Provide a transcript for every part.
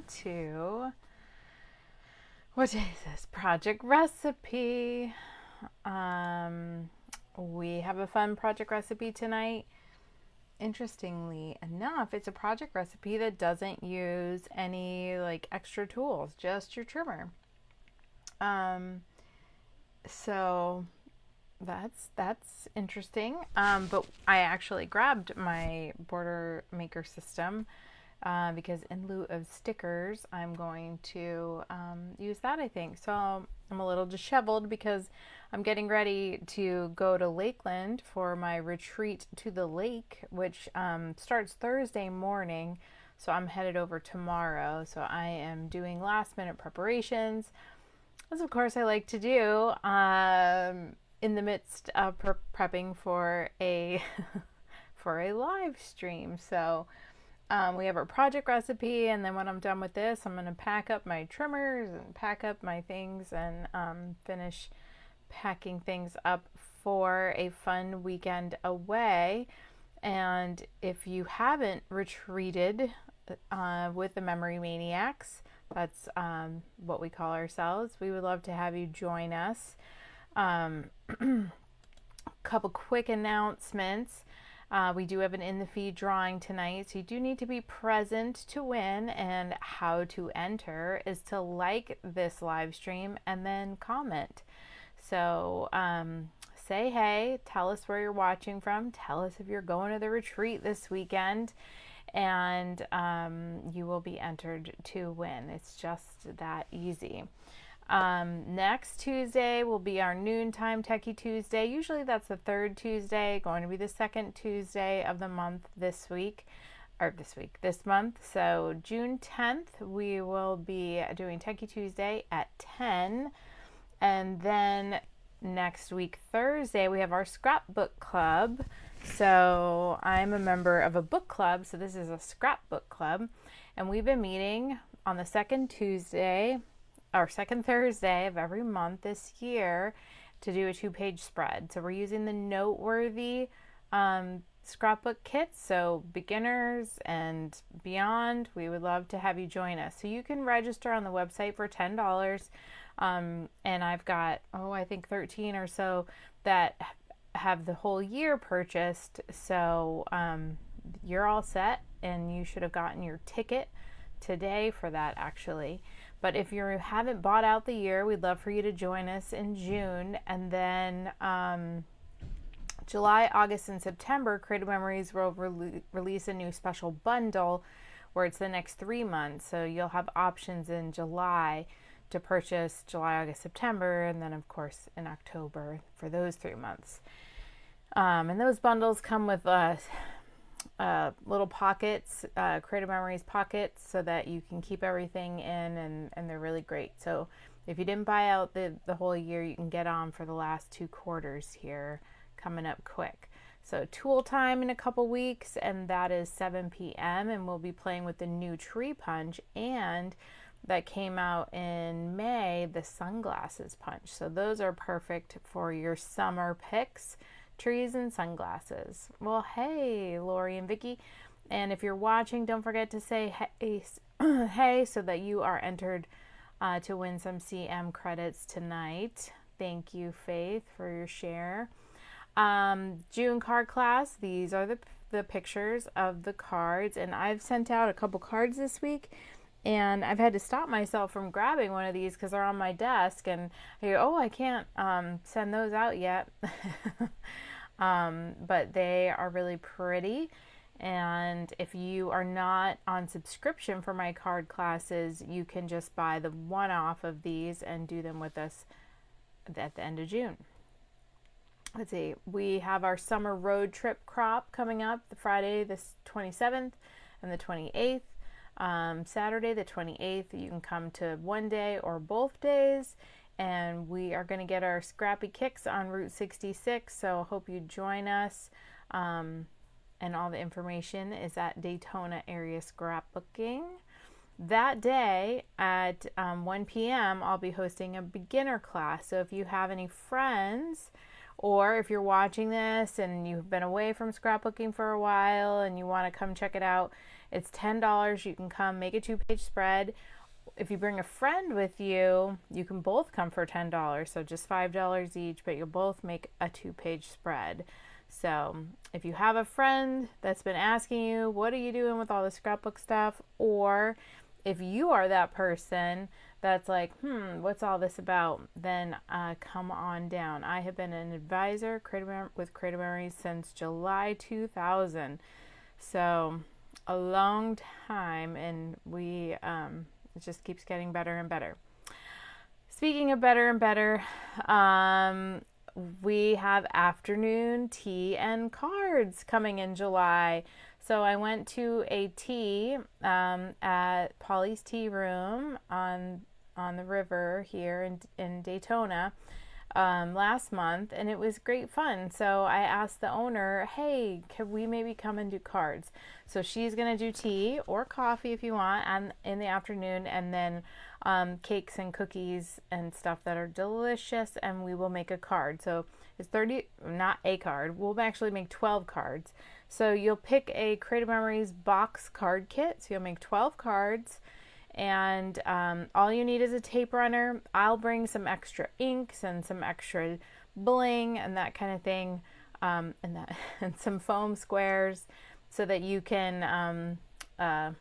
to, what day is this? Project Recipe. We have a fun project recipe tonight. Interestingly enough, it's a project recipe that doesn't use any like extra tools, just your trimmer. So that's interesting. But I actually grabbed my border maker system because in lieu of stickers, I'm going to use that, I think. So I'm a little disheveled because I'm getting ready to go to Lakeland for my retreat to the lake, which starts Thursday morning. So I'm headed over tomorrow. So I am doing last minute preparations, as of course I like to do, in the midst of prepping for a for a live stream. So we have our project recipe, and then when I'm done with this, I'm going to pack up my trimmers and pack up my things and finish packing things up for a fun weekend away. And if you haven't retreated with the Memory Maniacs, that's what we call ourselves, we would love to have you join us. Couple quick announcements. We do have an in the feed drawing tonight, so you do need to be present to win. And how to enter is to like this live stream and then comment. So say hey, tell us where you're watching from, tell us if you're going to the retreat this weekend, and you will be entered to win. It's just that easy. Next Tuesday will be our noontime Techie Tuesday. Usually that's the third Tuesday, going to be the second Tuesday of the month this month. So June 10th, we will be doing Techie Tuesday at 10. And then next week, Thursday, we have our scrapbook club. So I'm a member of a book club. So this is a scrapbook club. And we've been meeting on the second Thursday of every month this year to do a 2-page spread. So we're using the Noteworthy scrapbook kits. So beginners and beyond, we would love to have you join us. So you can register on the website for $10. And I've got, I think 13 or so that have the whole year purchased. So you're all set, and you should have gotten your ticket today for that, actually. But if you haven't bought out the year, we'd love for you to join us in June. And then July, August, and September, Creative Memories will release a new special bundle where it's the next 3 months. So you'll have options in July to purchase July, August, September, and then of course in October for those 3 months. And those bundles come with little pockets, Creative Memories pockets, so that you can keep everything in, and they're really great. So if you didn't buy out the whole year, you can get on for the last 2 quarters here coming up quick. So tool time in a couple weeks, and that is 7 p.m. and we'll be playing with the new tree punch, and that came out in May, the sunglasses punch. So those are perfect for your summer picks, trees and sunglasses. Well, hey, Lori and Vicky. And if you're watching, don't forget to say hey, hey, so that you are entered to win some CM credits tonight. Thank you, Faith, for your share. June card class. These are the pictures of the cards. And I've sent out a couple cards this week. And I've had to stop myself from grabbing one of these because they're on my desk, and I go, I can't send those out yet. But they are really pretty. And if you are not on subscription for my card classes, you can just buy the one-off of these and do them with us at the end of June. Let's see, we have our summer road trip crop coming up the Friday the 27th and the 28th. Saturday the 28th, you can come to one day or both days, and we are going to get our scrappy kicks on Route 66, so I hope you join us. And all the information is at Daytona Area Scrapbooking. That day at 1 p.m. I'll be hosting a beginner class, so if you have any friends Or if you're watching this and you've been away from scrapbooking for a while and you want to come check it out, it's $10. You can come make a 2-page spread. If you bring a friend with you, you can both come for $10. So just $5 each, but you'll both make a 2-page spread. So if you have a friend that's been asking you, what are you doing with all the scrapbook stuff? Or if you are that person that's like, what's all this about? Then come on down. I have been an advisor with Creative Memories since July 2000. So a long time, and it just keeps getting better and better. Speaking of better and better, we have afternoon tea and cards coming in July. So I went to a tea at Polly's Tea Room on the river here in Daytona last month, and it was great fun. So I asked the owner, hey, could we maybe come and do cards? So she's going to do tea or coffee if you want and in the afternoon, and then cakes and cookies and stuff that are delicious, and we will make a card. So it's 30, not a card, we'll actually make 12 cards. So you'll pick a Creative Memories box card kit. So you'll make 12 cards, and all you need is a tape runner. I'll bring some extra inks and some extra bling and that kind of thing, and some foam squares so that you can add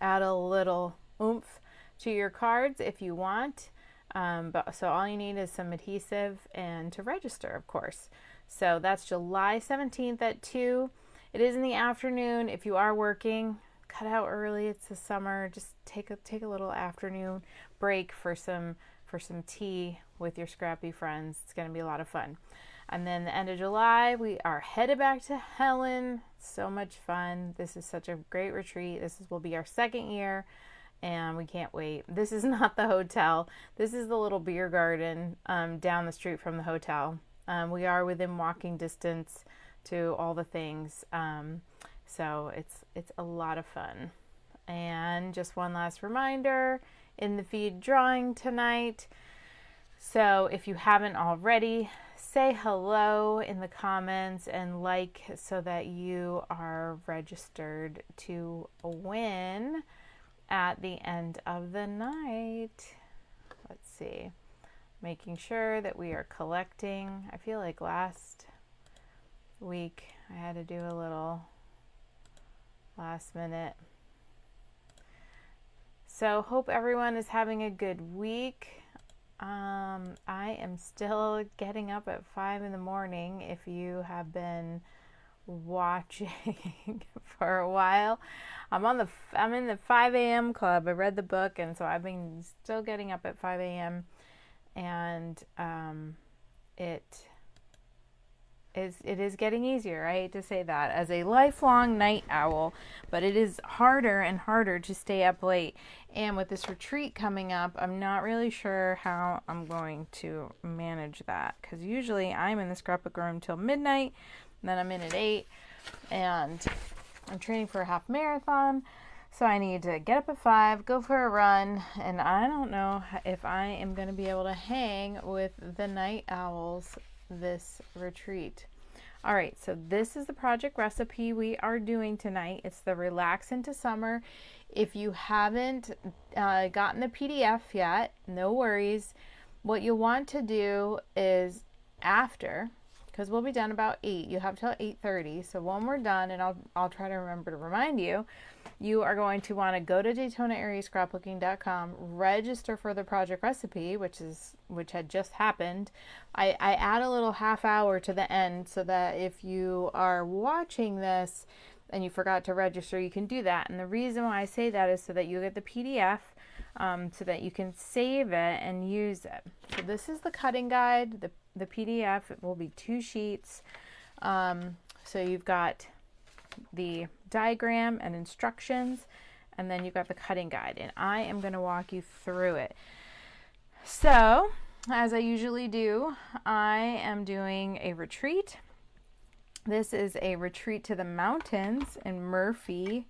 a little oomph to your cards if you want. So all you need is some adhesive and to register, of course. So that's July 17th at 2. It is in the afternoon. If you are working, cut out early. It's the summer. Just take a little afternoon break for some tea with your scrappy friends. It's going to be a lot of fun. And then the end of July, we are headed back to Helen. So much fun. This is such a great retreat. Will be our second year, and we can't wait. This is not the hotel. This is the little beer garden down the street from the hotel. We are within walking distance to all the things. So it's a lot of fun. And just one last reminder, in the feed drawing tonight. So if you haven't already, say hello in the comments and like so that you are registered to win at the end of the night. Let's see. Making sure that we are collecting. I feel like last week I had to do a little last minute. So hope everyone is having a good week. I am still getting up at 5 in the morning. If you have been watching for a while, I'm in the 5 a.m. club. I read the book, and so I've been still getting up at 5 a.m. and it is getting easier. I hate to say that as a lifelong night owl, but it is harder and harder to stay up late. And with this retreat coming up, I'm not really sure how I'm going to manage that, because usually I'm in the scrapbook room till midnight, and then I'm in at 8, and I'm training for a half marathon. So I need to get up at 5, go for a run, and I don't know if I am going to be able to hang with the night owls this retreat. All right, so this is the project recipe we are doing tonight. It's the Relax into Summer. If you haven't gotten the PDF yet, no worries. What you'll want to do is after, because we'll be done about 8. You have till 8:30. So when we're done, and I'll try to remember to remind you, you are going to want to go to DaytonaAreaScrapbooking.com, register for the project recipe, which had just happened. I add a little half hour to the end so that if you are watching this and you forgot to register, you can do that. And the reason why I say that is so that you get the PDF, so that you can save it and use it. So this is the cutting guide, the PDF. It will be 2 sheets. So you've got the diagram and instructions, and then you've got the cutting guide, and I am going to walk you through it. So as I usually do, I am doing a retreat. This is a retreat to the mountains in Murphy,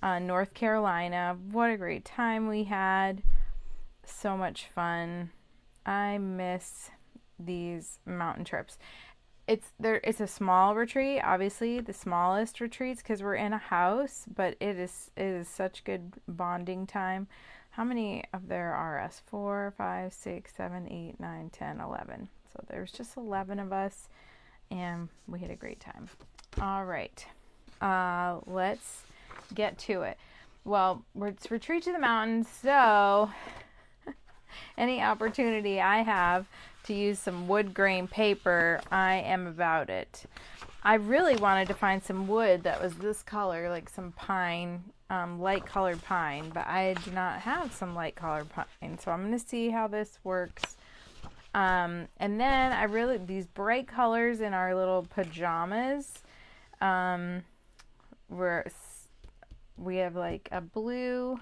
North Carolina. What a great time we had. So much fun. I miss these mountain trips. It's a small retreat, obviously the smallest retreats because we're in a house, but it is such good bonding time. How many of there are us? 4, 5, 6, 7, 8, 9, 10, 11. So there's just 11 of us, and we had a great time. All right, let's get to it. Well, it's retreat to the mountains, so any opportunity I have to use some wood grain paper, I am about it. I really wanted to find some wood that was this color, like some pine, light colored pine, but I do not have some light colored pine, so I'm going to see how this works. And then these bright colors in our little pajamas, we have like a blue,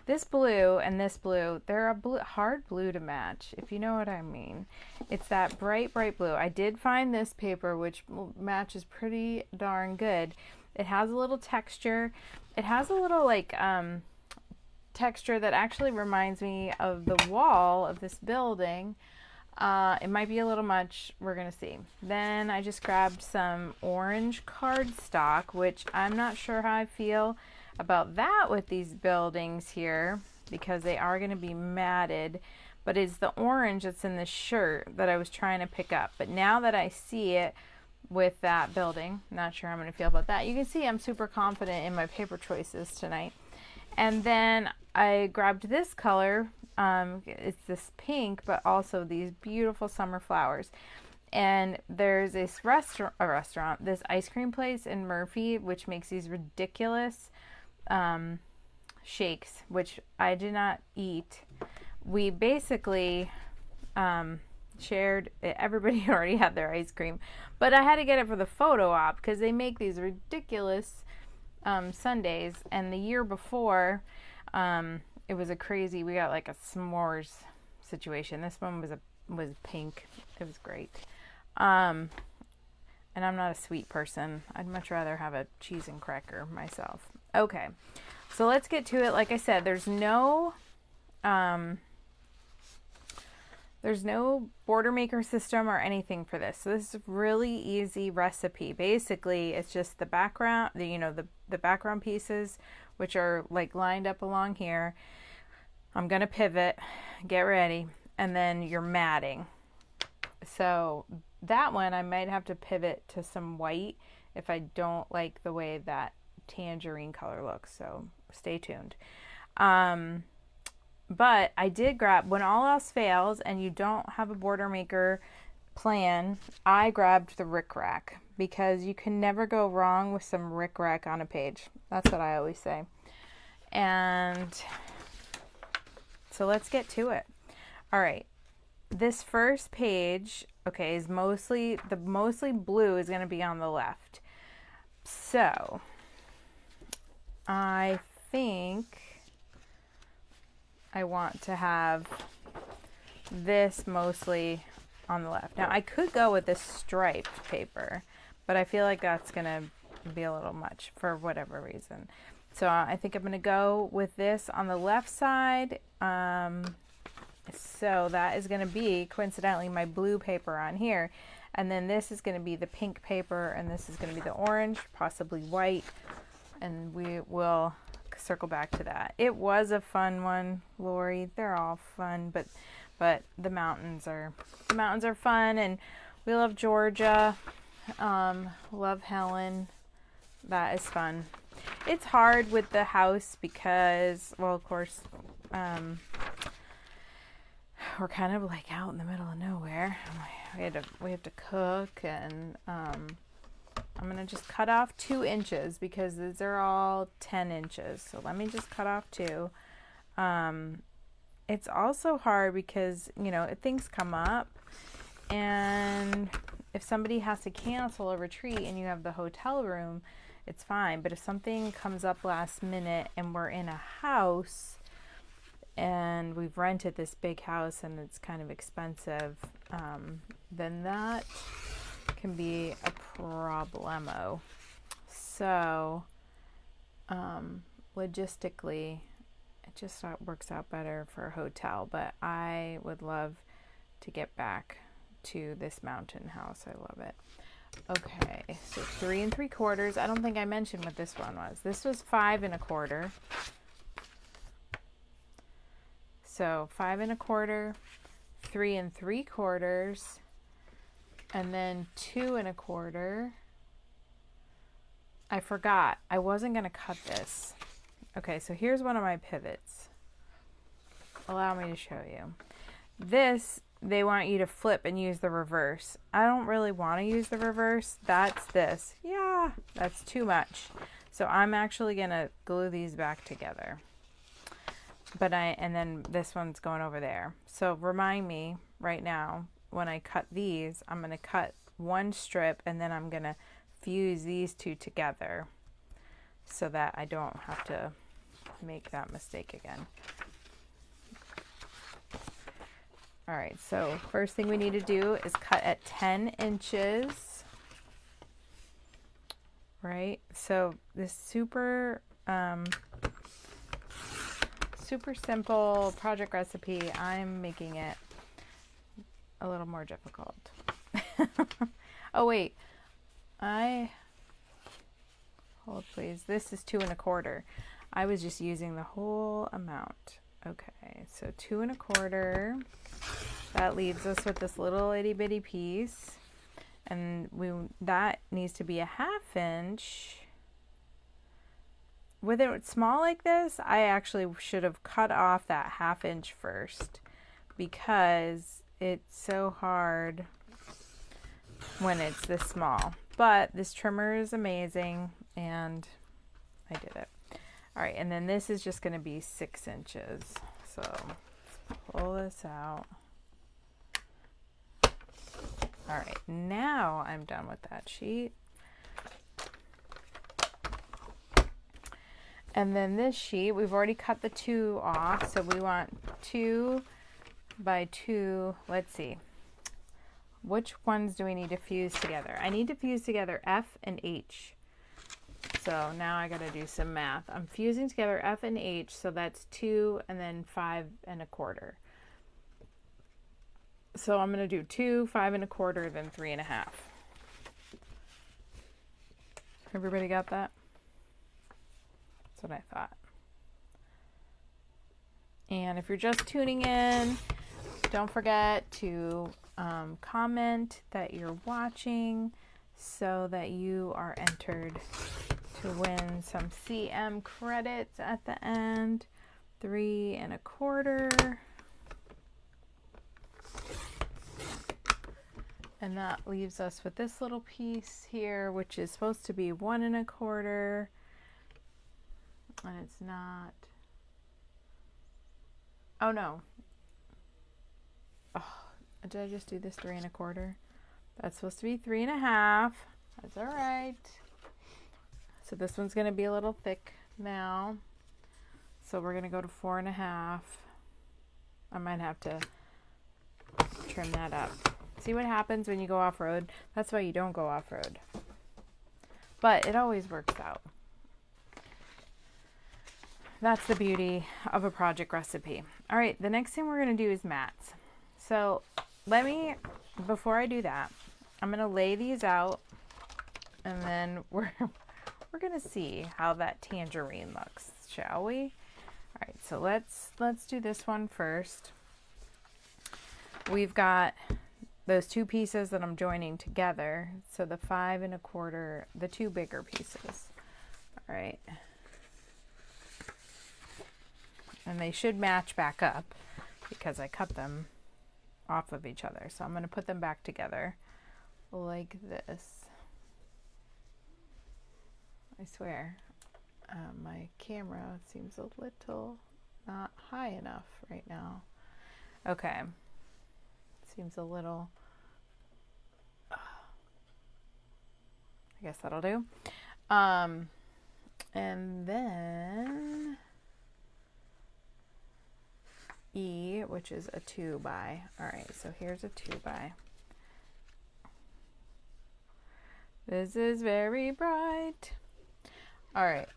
this blue and this blue, they're a hard blue to match, if you know what I mean. It's that bright, bright blue. I did find this paper, which matches pretty darn good. It has a little texture. It has a little like texture that actually reminds me of the wall of this building. It might be a little much. We're going to see. Then I just grabbed some orange cardstock, which I'm not sure how I feel about that with these buildings here because they are going to be matted, but it's the orange that's in the shirt that I was trying to pick up. But now that I see it with that building, not sure how I'm going to feel about that. You can see I'm super confident in my paper choices tonight. And then I grabbed this color. It's this pink, but also these beautiful summer flowers. And there's this restaurant, this ice cream place in Murphy, which makes these ridiculous shakes, which I did not eat. We basically shared. Everybody already had their ice cream, but I had to get it for the photo op because they make these ridiculous sundaes. And the year before, it was a crazy. We got like a s'mores situation. This one was pink. It was great. And I'm not a sweet person. I'd much rather have a cheese and cracker myself. Okay, so let's get to it. Like I said, there's no border maker system or anything for this. So this is a really easy recipe. Basically, it's just the background, the background pieces, which are like lined up along here. I'm gonna pivot, get ready, and then you're matting. So that one I might have to pivot to some white if I don't like the way that tangerine color looks, so stay tuned. But I did grab, when all else fails and you don't have a border maker plan, I grabbed the rickrack because you can never go wrong with some rickrack on a page. That's what I always say. And so let's get to it. All right, this first page, okay, is mostly blue is going to be on the left. So I think I want to have this mostly on the left. Now I could go with this striped paper, but I feel like that's going to be a little much for whatever reason. So I think I'm going to go with this on the left side. So that is going to be coincidentally my blue paper on here. And then this is going to be the pink paper, and this is going to be the orange, possibly white. And we will circle back to that. It was a fun one, Lori. They're all fun, but the mountains are fun, and we love Georgia. Love Helen. That is fun. It's hard with the house because, well, of course, we're kind of like out in the middle of nowhere. We have to cook, and I'm gonna just cut off 2 inches because these are all 10 inches. So let me just cut off 2. It's also hard because, if things come up, and if somebody has to cancel a retreat and you have the hotel room, it's fine. But if something comes up last minute and we're in a house and we've rented this big house and it's kind of expensive, then that can be a problemo. So logistically, it just works out better for a hotel. But I would love to get back to this mountain house. I love it. Okay, so 3 3/4. I don't think I mentioned what this one was. This was 5 1/4. So 5 1/4, 3 3/4, and then 2 1/4. I forgot. I wasn't going to cut this. Okay, so here's one of my pivots. Allow me to show you. This, they want you to flip and use the reverse. I don't really want to use the reverse. That's this. Yeah, that's too much. So I'm actually going to glue these back together. And then this one's going over there. So remind me right now, when I cut these, I'm going to cut one strip and then I'm going to fuse these two together so that I don't have to make that mistake again. All right, so first thing we need to do is cut at 10 inches, right? So this super simple project recipe, I'm making it a little more difficult. Oh wait, hold please. This is 2 1/4. I was just using the whole amount. Okay, so 2 1/4. That leaves us with this little itty bitty piece, and that needs to be a 1/2 inch. With it small like this, I actually should have cut off that 1/2 inch first because it's so hard when it's this small. But this trimmer is amazing and I did it. All right, and then this is just going to be 6 inches. So let's pull this out. All right, now I'm done with that sheet. And then this sheet, we've already cut the 2 off, so we want 2 by 2. Let's see. Which ones do we need to fuse together? I need to fuse together F and H. So now I got to do some math. I'm fusing together F and H, so that's 2 and then 5 1/4. So I'm going to do 2, 5 1/4, then 3 1/2. Everybody got that? That's what I thought. And if you're just tuning in, don't forget to comment that you're watching so that you are entered to win some CM credits at the end. 3 1/4. And that leaves us with this little piece here, which is supposed to be 1 1/4. And it's not. Oh no. Oh, did I just do this 3 1/4? That's supposed to be 3 1/2. That's all right. So this one's going to be a little thick now. So we're going to go to 4 1/2. I might have to trim that up. See what happens when you go off-road? That's why you don't go off-road. But it always works out. That's the beauty of a project recipe. All right, the next thing we're going to do is mats. So before I do that, I'm going to lay these out, and then we're going to see how that tangerine looks, shall we? All right, so let's do this one first. We've got those 2 pieces that I'm joining together. So the 5 1/4, the 2 bigger pieces. All right. And they should match back up because I cut them off of each other. So I'm going to put them back together like this. I swear, my camera seems a little not high enough right now. Okay. Seems a little, I guess that'll do. And then E, which is a 2 by. All right, so here's a 2 by. This is very bright. All right,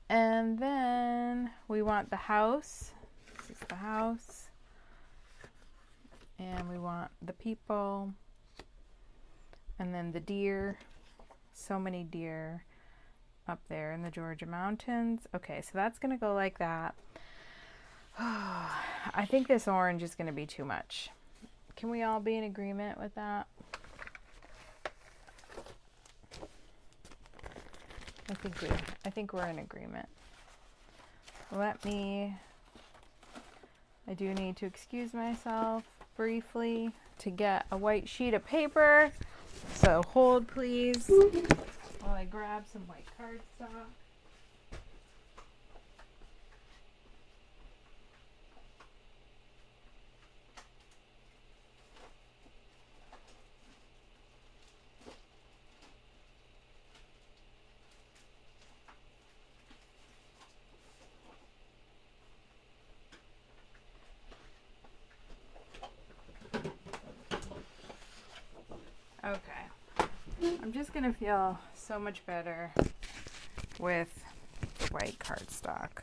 and then we want the house. This is the house. And we want the people. And then the deer. So many deer up there in the Georgia mountains. Okay, so that's going to go like that. I think this orange is going to be too much. Can we all be in agreement with that? I think we're in agreement. I do need to excuse myself briefly to get a white sheet of paper. So hold please while I grab some white cardstock. Okay, I'm just gonna feel so much better with white cardstock.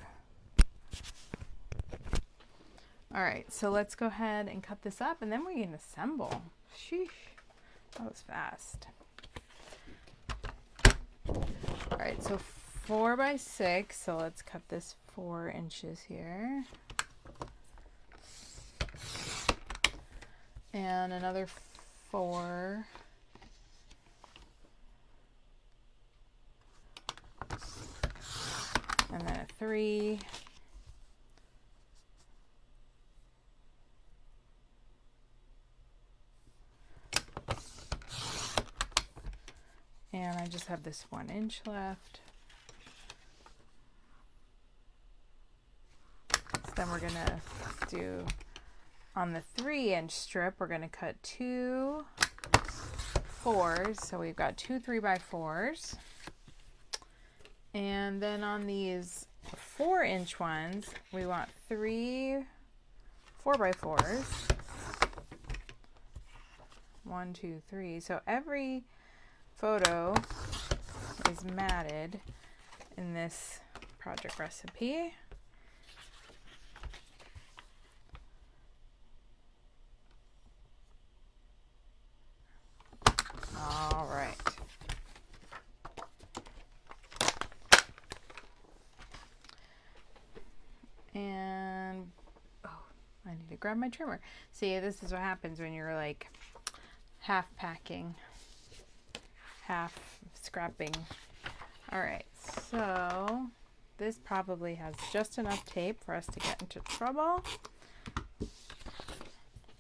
All right, so let's go ahead and cut this up and then we can assemble. Sheesh, that was fast. All right, so 4 by 6, so let's cut this 4 inches here. And another 4. And then a 3. And I just have this 1 inch left. So then we're gonna do, on the 3 inch strip, we're gonna cut 2 4s. So we've got 2 3 by 4s. And then on these 4 inch ones, we want 3 4 by 4s. 1 2 3. So every photo is matted in this project recipe. All right. And oh, I need to grab my trimmer. See, this is what happens when you're like half packing, half scrapping. All right, so this probably has just enough tape for us to get into trouble.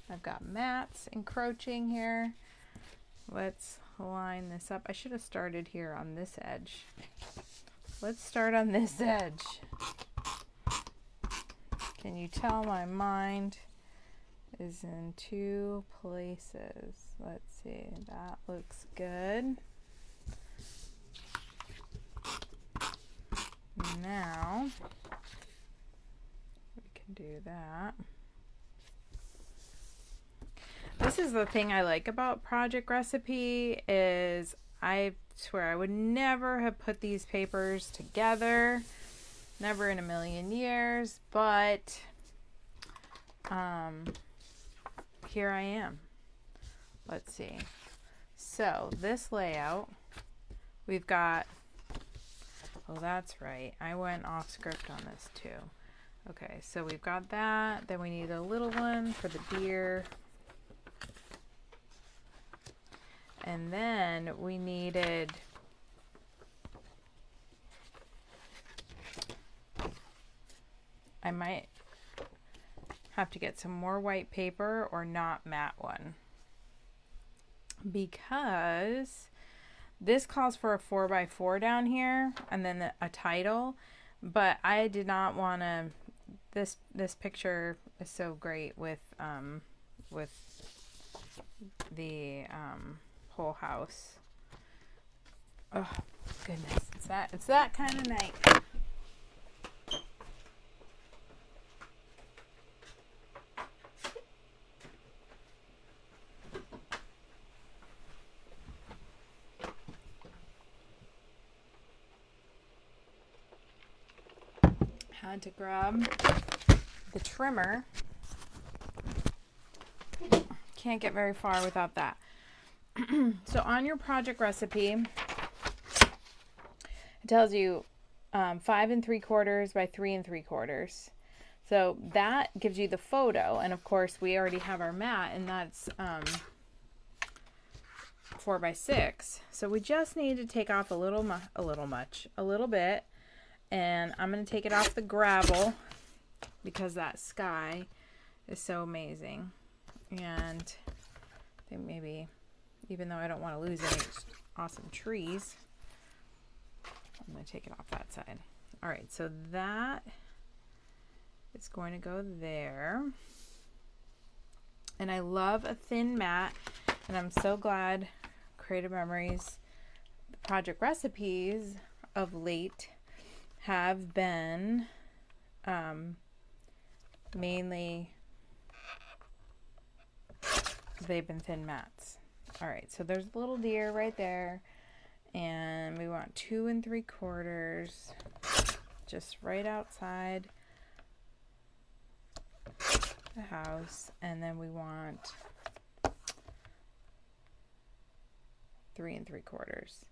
I've got mats encroaching here. Let's line this up. I should have started here on this edge. Let's start on this edge. Can you tell my mind is in 2 places? Let's see, that looks good. Now we can do that. This is the thing I like about Project Recipe is I swear I would never have put these papers together. Never in a million years, but here I am. Let's see. So this layout, we've got, oh, that's right. I went off script on this too. Okay, so we've got that. Then we need a little one for the deer. And then we needed I might have to get some more white paper or not matte one, because this calls for a 4 by 4 down here and then a title, but I did not want to, this picture is so great with the whole house. Oh goodness, it's that kind of night. Had to grab the trimmer. Can't get very far without that. So on your project recipe, it tells you 5 3/4 by 3 3/4. So that gives you the photo, and of course we already have our mat, and that's 4 by 6. So we just need to take off a little bit, and I'm going to take it off the gravel because that sky is so amazing. And I think maybe, even though I don't want to lose any awesome trees, I'm going to take it off that side. All right, so that is going to go there. And I love a thin mat, and I'm so glad Creative Memories project recipes of late have been mainly, they've been thin mats. All right, so there's a little deer right there, and we want 2 3/4 just right outside the house, and then we want 3 3/4.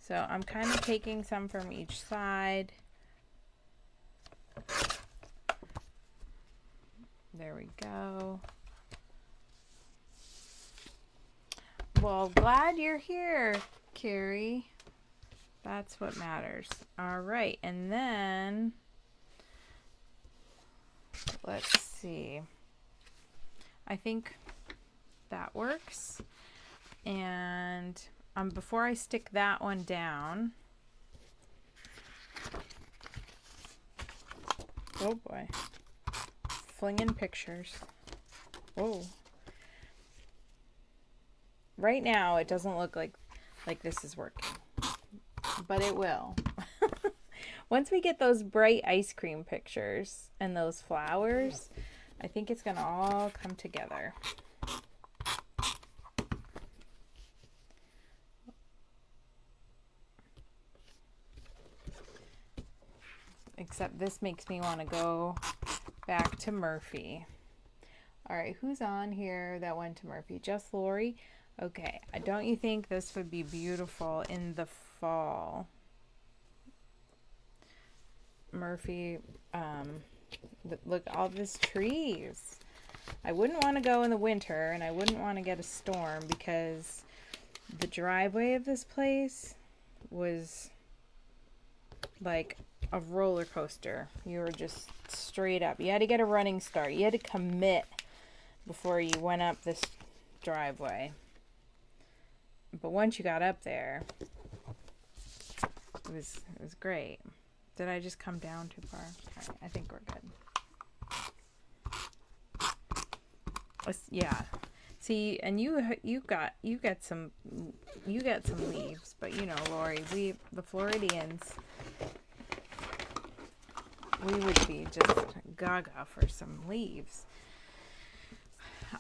So I'm kind of taking some from each side. There we go. Well, glad you're here, Carrie. That's what matters. All right, and then let's see. I think that works. And before I stick that one down, oh boy, flinging pictures. Whoa. Right now, it doesn't look like this is working, but it will. Once we get those bright ice cream pictures and those flowers, I think it's gonna all come together. Except this makes me want to go back to Murphy. All right, who's on here that went to Murphy? Just Lori? Okay, don't you think this would be beautiful in the fall? Murphy, look, all these trees. I wouldn't want to go in the winter, and I wouldn't want to get a storm, because the driveway of this place was like a roller coaster. You were just straight up. You had to get a running start. You had to commit before you went up this driveway. But once you got up there, it was great. Did I just come down too far? All right, I think we're good. Yeah. See, and you get some leaves, but you know, Lori, the Floridians, we would be just gaga for some leaves.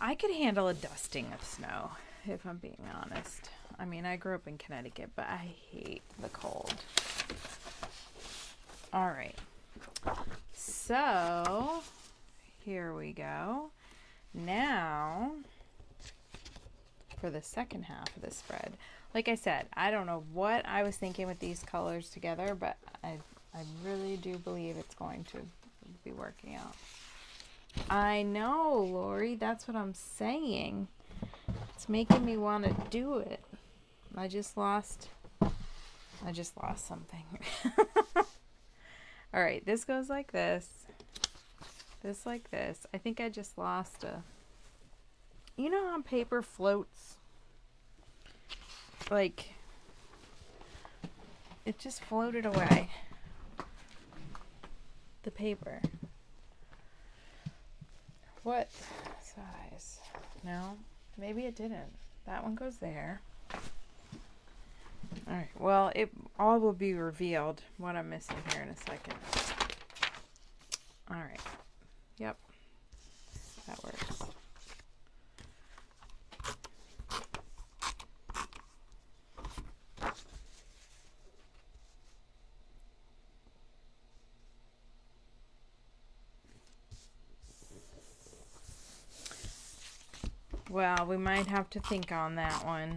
I could handle a dusting of snow, if I'm being honest. I mean, I grew up in Connecticut, but I hate the cold. All right. So, here we go. Now, for the second half of the spread. Like I said, I don't know what I was thinking with these colors together, but I really do believe it's going to be working out. I know, Lori, that's what I'm saying. It's making me want to do it. I just lost something. All right, this goes like this. This like this. I think I just lost you know how paper floats? Like, it just floated away. The paper. What size? No, maybe it didn't. That one goes there. All right, well, it all will be revealed what I'm missing here in a second. All right. Yep. That works. Well, we might have to think on that one.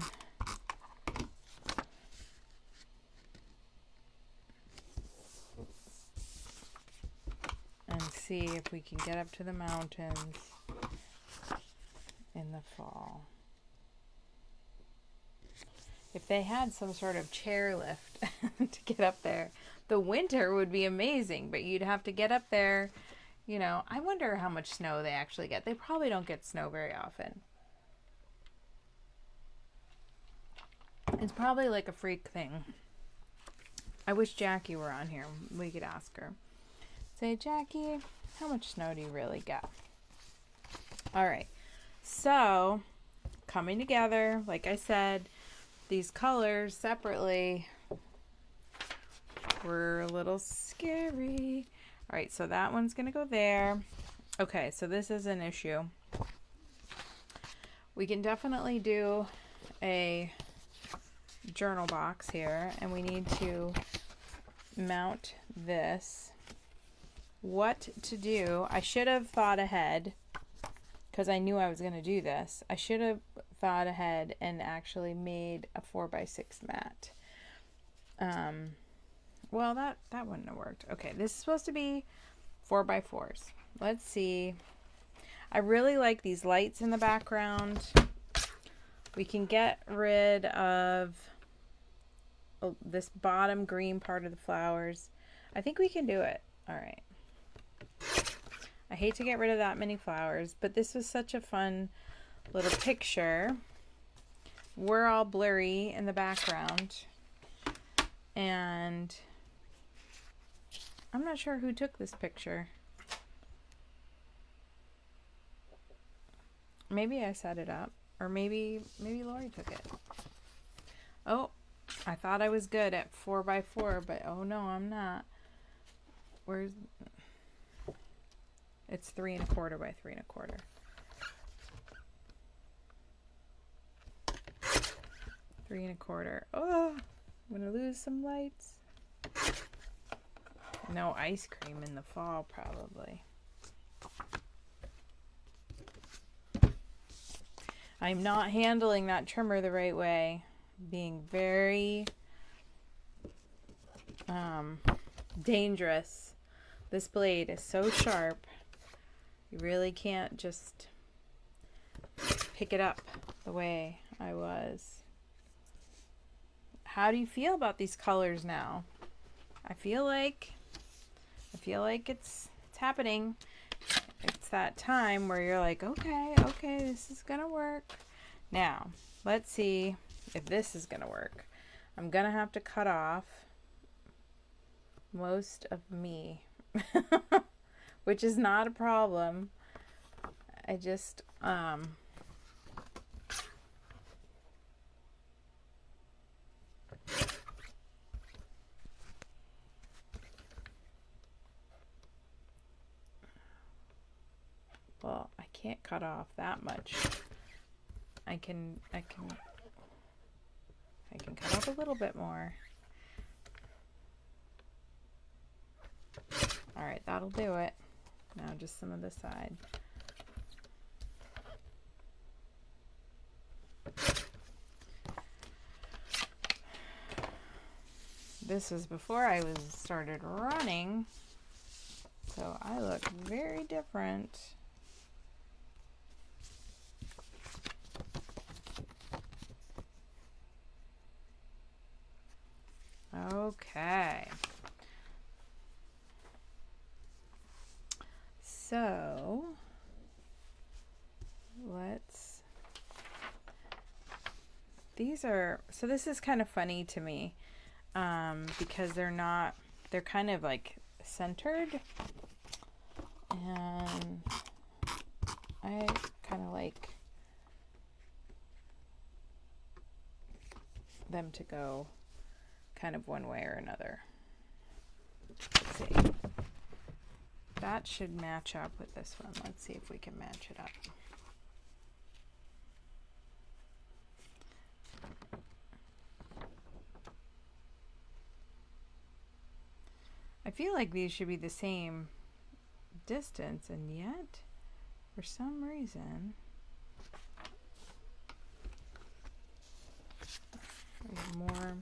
And see if we can get up to the mountains in the fall. If they had some sort of chairlift to get up there, the winter would be amazing, but you'd have to get up there. You know, I wonder how much snow they actually get. They probably don't get snow very often. It's probably like a freak thing. I wish Jackie were on here. We could ask her. Say, Jackie, how much snow do you really get? All right. So, coming together, like I said, these colors separately were a little scary. All right, so that one's going to go there. Okay, so this is an issue. We can definitely do a journal box here, and we need to mount this. What to do? I should have thought ahead because I knew I was going to do this. I should have thought ahead and actually made a 4x6 mat. Well, that wouldn't have worked. Okay, this is supposed to be 4x4s. Let's see. I really like these lights in the background. We can get rid of this bottom green part of the flowers. I think we can do it. All right. I hate to get rid of that many flowers, but this was such a fun little picture. We're all blurry in the background, and I'm not sure who took this picture. Maybe I set it up, or maybe Lori took it. Oh, I thought I was good at 4x4, but oh no, I'm not. Where's... It's 3 1/4 by 3 1/4. 3 1/4. Oh, I'm gonna lose some lights. No ice cream in the fall, probably. I'm not handling that trimmer the right way. Being very dangerous. This blade is so sharp. You really can't just pick it up the way I was. How do you feel about these colors now? I feel like it's happening. It's that time where you're like, okay, this is gonna work. Now, let's see if this is gonna work. I'm gonna have to cut off most of me, which is not a problem. I just, well, I can't cut off that much. I can cut off a little bit more. All right, that'll do it. Now just some of the side. This was before I started running, so I look very different. Okay. So this is kind of funny to me, because they're kind of like centered, and I kind of like them to go kind of one way or another. Let's see. That should match up with this one. Let's see if we can match it up. I feel like these should be the same distance, and yet, for some reason, More.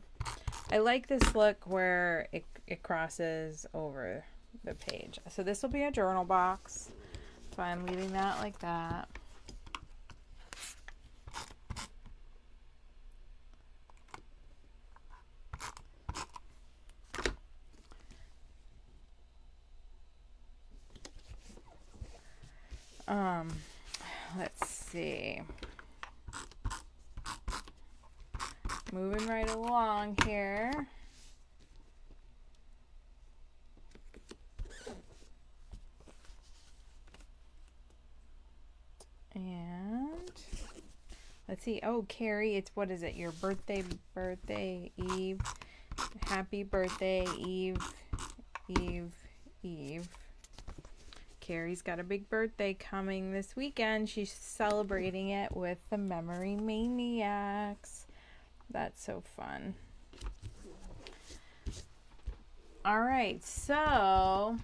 I like this look where it crosses over the page. So this will be a journal box. So I'm leaving that like that. Let's see. Moving right along here. And let's see. Oh, Carrie, it's, what is it? Your birthday Eve. Happy birthday, Eve. Carrie's got a big birthday coming this weekend. She's celebrating it with the Memory Maniacs. That's so fun. All right, so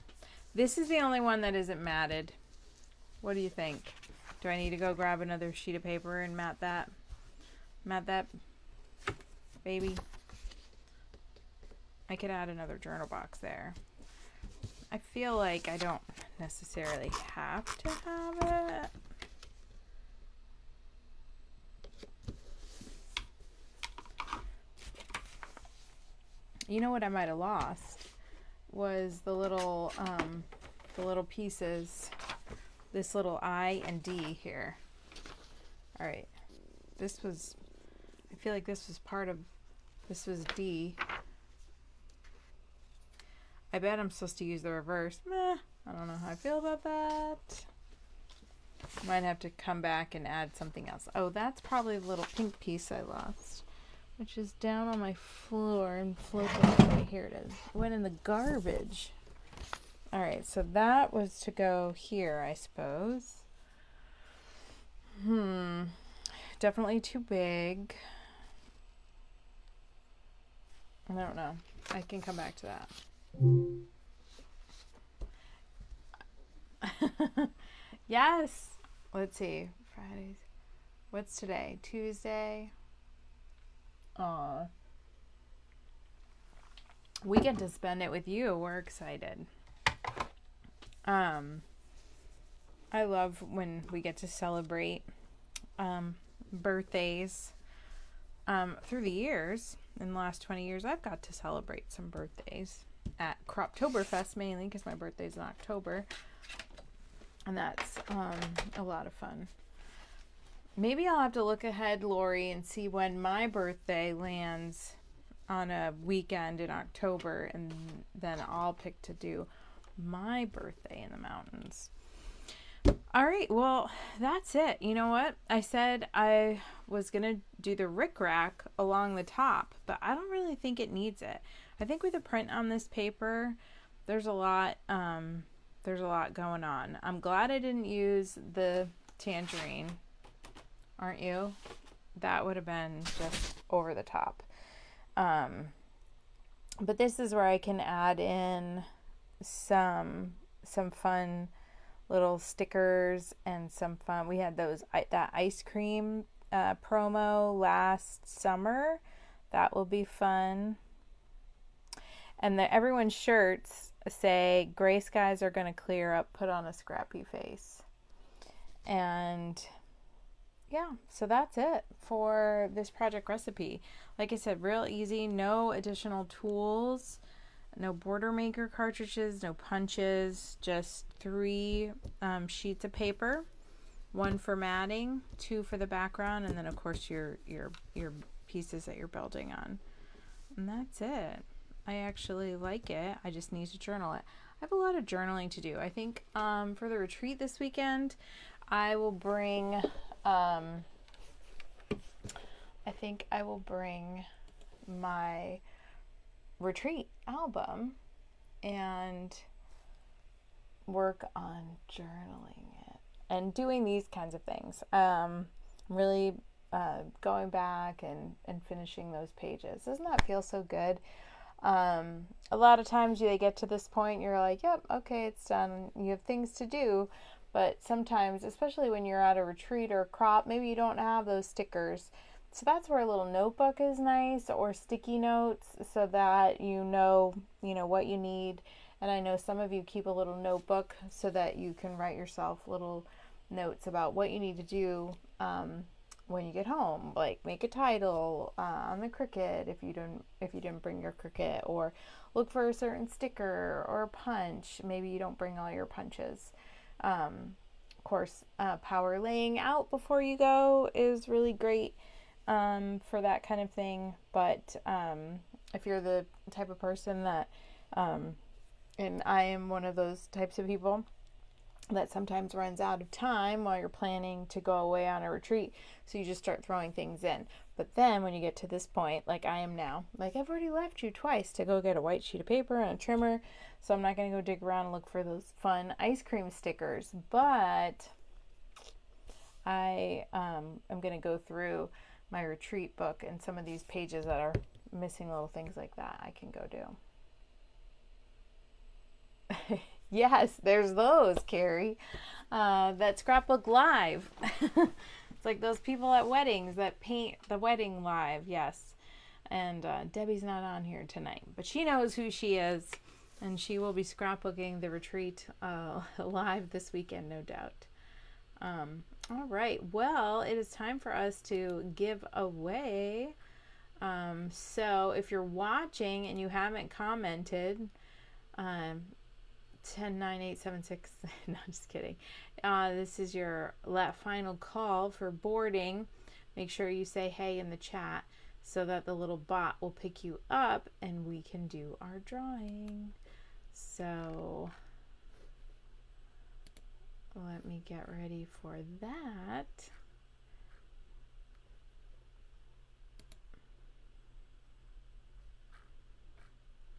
this is the only one that isn't matted. What do you think? Do I need to go grab another sheet of paper and mat that? Mat that, baby. I could add another journal box there. I feel like I don't necessarily have to have it. You know what I might have lost was the little pieces, this little I and D here. All right, this was, I feel like this was part of, this was D. I bet I'm supposed to use the reverse. Meh, I don't know how I feel about that. Might have to come back and add something else. Oh, that's probably the little pink piece I lost, which is down on my floor and floating away. Here it is. It went in the garbage. All right, so that was to go here, I suppose. Definitely too big. I don't know. I can come back to that. Yes. Let's see. Fridays. What's today? Tuesday. We get to spend it with you. We're excited. I love when we get to celebrate birthdays. Through the years, in the last 20 years, I've got to celebrate some birthdays at Croptoberfest, mainly because my birthday's in October, and that's a lot of fun. Maybe I'll have to look ahead, Lori, and see when my birthday lands on a weekend in October, and then I'll pick to do my birthday in the mountains. All right, well, that's it. You know what? I said I was going to do the rickrack along the top, but I don't really think it needs it. I think with the print on this paper, there's a lot going on. I'm glad I didn't use the tangerine. Aren't you? That would have been just over the top. But this is where I can add in some fun little stickers and some fun. We had that ice cream promo last summer. That will be fun. And everyone's shirts say gray skies are going to clear up, put on a scrappy face. And yeah, so that's it for this project recipe. Like I said, real easy, no additional tools, no border maker cartridges, no punches, just 3 sheets of paper, 1 for matting, 2 for the background, and then of course your pieces that you're building on. And that's it. I actually like it. I just need to journal it. I have a lot of journaling to do. I think for the retreat this weekend, I will bring my retreat album and work on journaling it and doing these kinds of things. Really going back and finishing those pages. Doesn't that feel so good? A lot of times they get to this point, you're like, yep, okay, it's done. You have things to do. But sometimes, especially when you're at a retreat or a crop, maybe you don't have those stickers So that's where a little notebook is nice, or sticky notes, so that you know what you need. And I know some of you keep a little notebook so that you can write yourself little notes about what you need to do when you get home, like make a title on the Cricut if you didn't bring your Cricut, or look for a certain sticker or a punch. Maybe you don't bring all your punches. Of course, power laying out before you go is really great for that kind of thing. But if you're the type of person that, and I am one of those types of people that sometimes runs out of time while you're planning to go away on a retreat, so you just start throwing things in. But then when you get to this point, like I am now, like I've already left you twice to go get a white sheet of paper and a trimmer, so I'm not going to go dig around and look for those fun ice cream stickers. But I am going to go through my retreat book, and some of these pages that are missing little things like that I can go do. Yes, there's those, Carrie. That scrapbook live. It's like those people at weddings that paint the wedding live. Yes. And Debbie's not on here tonight, but she knows who she is, and she will be scrapbooking the retreat live this weekend, no doubt. All right. Well, it is time for us to give away. So if you're watching and you haven't commented, 109876. No, just kidding. This is your final call for boarding. Make sure you say hey in the chat so that the little bot will pick you up and we can do our drawing. So let me get ready for that.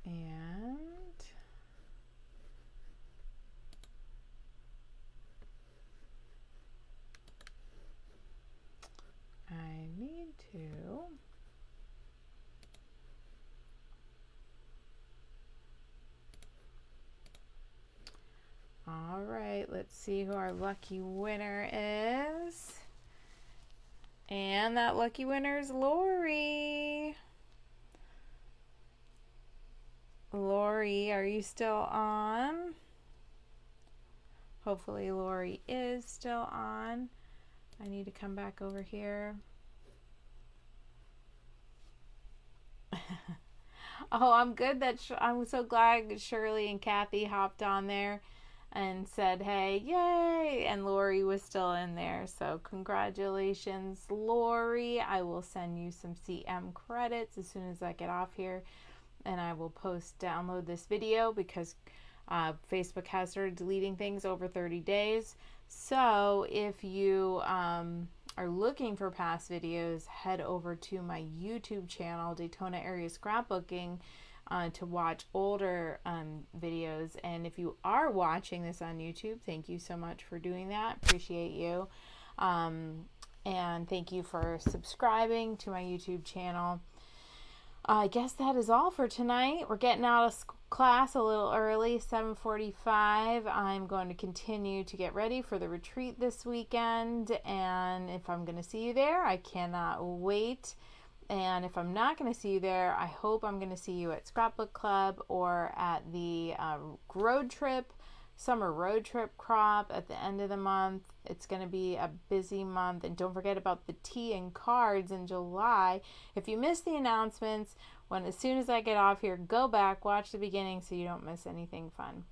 And I need to all right, let's see who our lucky winner is. And that lucky winner is Lori. Lori, are you still on? Hopefully Lori is still on. I need to come back over here. Oh, I'm good that I'm so glad Shirley and Kathy hopped on there and said, hey, yay, and Lori was still in there. So congratulations, Lori. I will send you some CM credits as soon as I get off here, and I will download this video because Facebook has started deleting things over 30 days. So if you are looking for past videos, head over to my YouTube channel, Daytona Area Scrapbooking, to watch older videos. And if you are watching this on YouTube, thank you so much for doing that. Appreciate you. And thank you for subscribing to my YouTube channel. I guess that is all for tonight. We're getting out of class a little early, 7:45. I'm going to continue to get ready for the retreat this weekend, and if I'm going to see you there, I cannot wait. And if I'm not going to see you there, I hope I'm going to see you at Scrapbook Club or at the summer road trip crop at the end of the month. It's going to be a busy month, and don't forget about the tea and cards in July. If you missed the announcements, as soon as I get off here, go back, watch the beginning so you don't miss anything fun.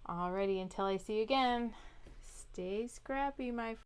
Alrighty, until I see you again, stay scrappy, my friends.